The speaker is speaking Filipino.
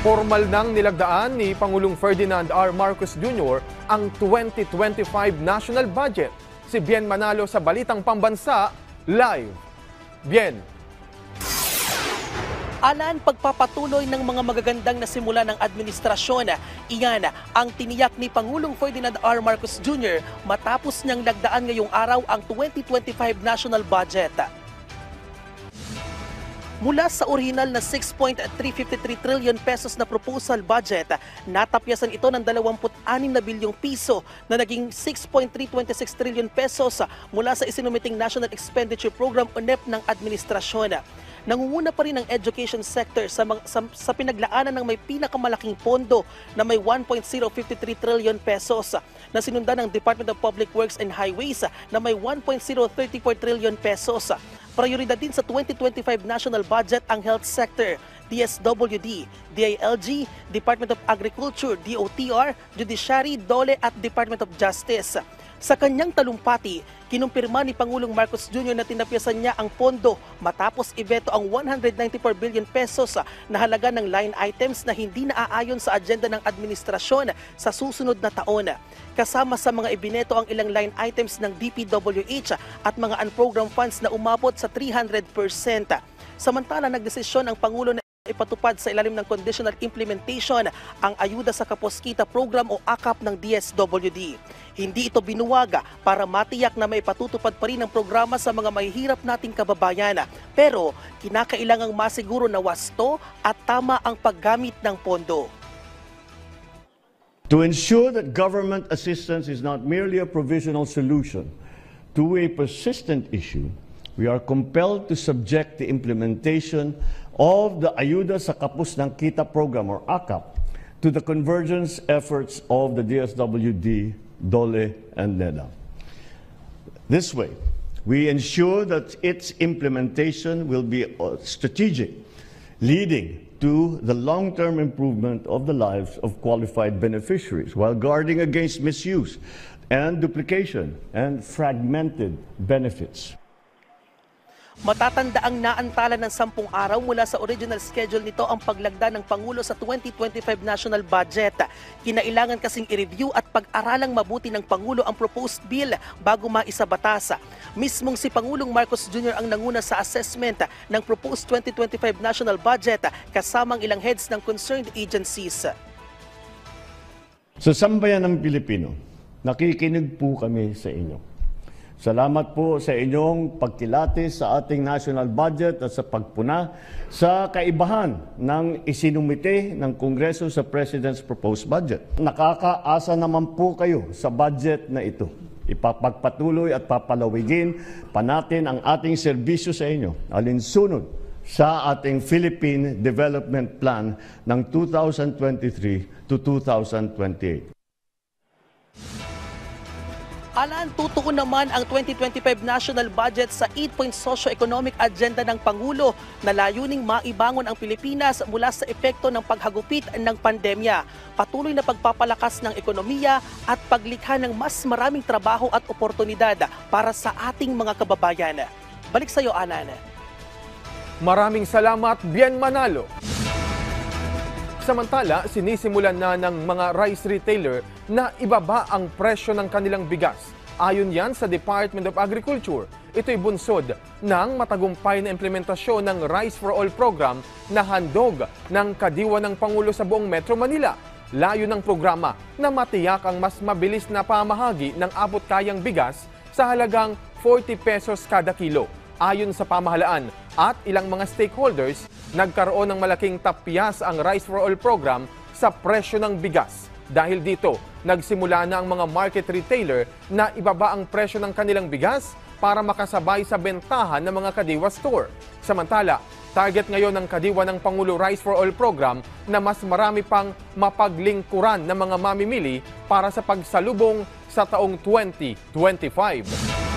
Formal nang nilagdaan ni Pangulong Ferdinand R. Marcos Jr. ang 2025 national budget. Si Bien Manalo sa Balitang Pambansa, live. Bien. Alan, pagpapatuloy ng mga magagandang nasimula ng administrasyon, iyan ang tiniyak ni Pangulong Ferdinand R. Marcos Jr. matapos niyang lagdaan ngayong araw ang 2025 national budget. Mula sa orihinal na 6.353 trillion pesos na proposal budget, natapyasan ito ng 26 na bilyong piso na naging 6.326 trillion pesos mula sa isinumiting National Expenditure Program o NEP ng administrasyon. Nangunguna pa rin ang education sector sa pinaglaanan ng may pinakamalaking pondo na may 1.053 trillion pesos na sinundan ng Department of Public Works and Highways na may 1.034 trillion pesos. Prioridad din sa 2025 national budget ang health sector, DSWD, DILG, Department of Agriculture, DOTR, Judiciary, DOLE at Department of Justice. Sa kanyang talumpati, kinumpirma ni Pangulong Marcos Jr. na tinapyasan niya ang pondo matapos ibeto ang 194 billion pesos na halaga ng line items na hindi naaayon sa agenda ng administrasyon sa susunod na taon. Kasama sa mga ibineto ang ilang line items ng DPWH at mga unprogrammed funds na umabot sa 300%. Samantala, nagdesisyon ang Pangulo na ipatupad sa ilalim ng conditional implementation ang Ayuda sa Kapuskita Program o AKAP ng DSWD. Hindi ito binuwaga para matiyak na may patutupad pa rin ang programa sa mga mahihirap nating kababayan. Pero kinakailangang masiguro na wasto at tama ang paggamit ng pondo. To ensure that government assistance is not merely a provisional solution to a persistent issue, we are compelled to subject the implementation of the Ayuda sa Kapuskita Program or AKAP to the convergence efforts of the DSWD, DOLE, and NEDA. This way, we ensure that its implementation will be strategic, leading to the long-term improvement of the lives of qualified beneficiaries while guarding against misuse and duplication and fragmented benefits. Matatandaang naantala ng 10 araw mula sa original schedule nito ang paglagda ng Pangulo sa 2025 national budget. Kinailangan kasing i-review at pag-aralang mabuti ng Pangulo ang proposed bill bago maisabatas. Mismong si Pangulong Marcos Jr. ang nanguna sa assessment ng proposed 2025 national budget kasamang ilang heads ng concerned agencies. Sa sambayan ng Pilipino, nakikinig po kami sa inyo. Salamat po sa inyong pagkilatis sa ating national budget at sa pagpuna sa kaibahan ng isinumite ng Kongreso sa President's proposed budget. Nakakaasa naman po kayo sa budget na ito. Ipapagpatuloy at papalawigin pa natin ang ating serbisyo sa inyo alinsunod sa ating Philippine Development Plan ng 2023 to 2028. Alan, tutuon naman ang 2025 national budget sa 8-point socio-economic agenda ng Pangulo na layuning maibangon ang Pilipinas mula sa epekto ng paghagupit ng pandemya, patuloy na pagpapalakas ng ekonomiya at paglikha ng mas maraming trabaho at oportunidad para sa ating mga kababayan. Balik sa iyo, Alan. Maraming salamat, Bien Manalo. Samantala, sinisimulan na ng mga rice retailer na ibaba ang presyo ng kanilang bigas. Ayon yan sa Department of Agriculture. Ito'y bunsod ng matagumpay na implementasyon ng Rice for All program na handog ng kadiwa ng Pangulo sa buong Metro Manila. Layo ng programa na matiyak ang mas mabilis na pamahagi ng abot-kayang bigas sa halagang 40 pesos kada kilo. Ayon sa pamahalaan at ilang mga stakeholders, nagkaroon ng malaking tapyas ang Rice for All program sa presyo ng bigas. Dahil dito, nagsimula na ang mga market retailer na ibaba ang presyo ng kanilang bigas para makasabay sa bentahan ng mga kadiwa store. Samantala, target ngayon ng kadiwa ng Pangulo Rice for All program na mas marami pang mapaglingkuran ng mga mamimili para sa pagsalubong sa taong 2025.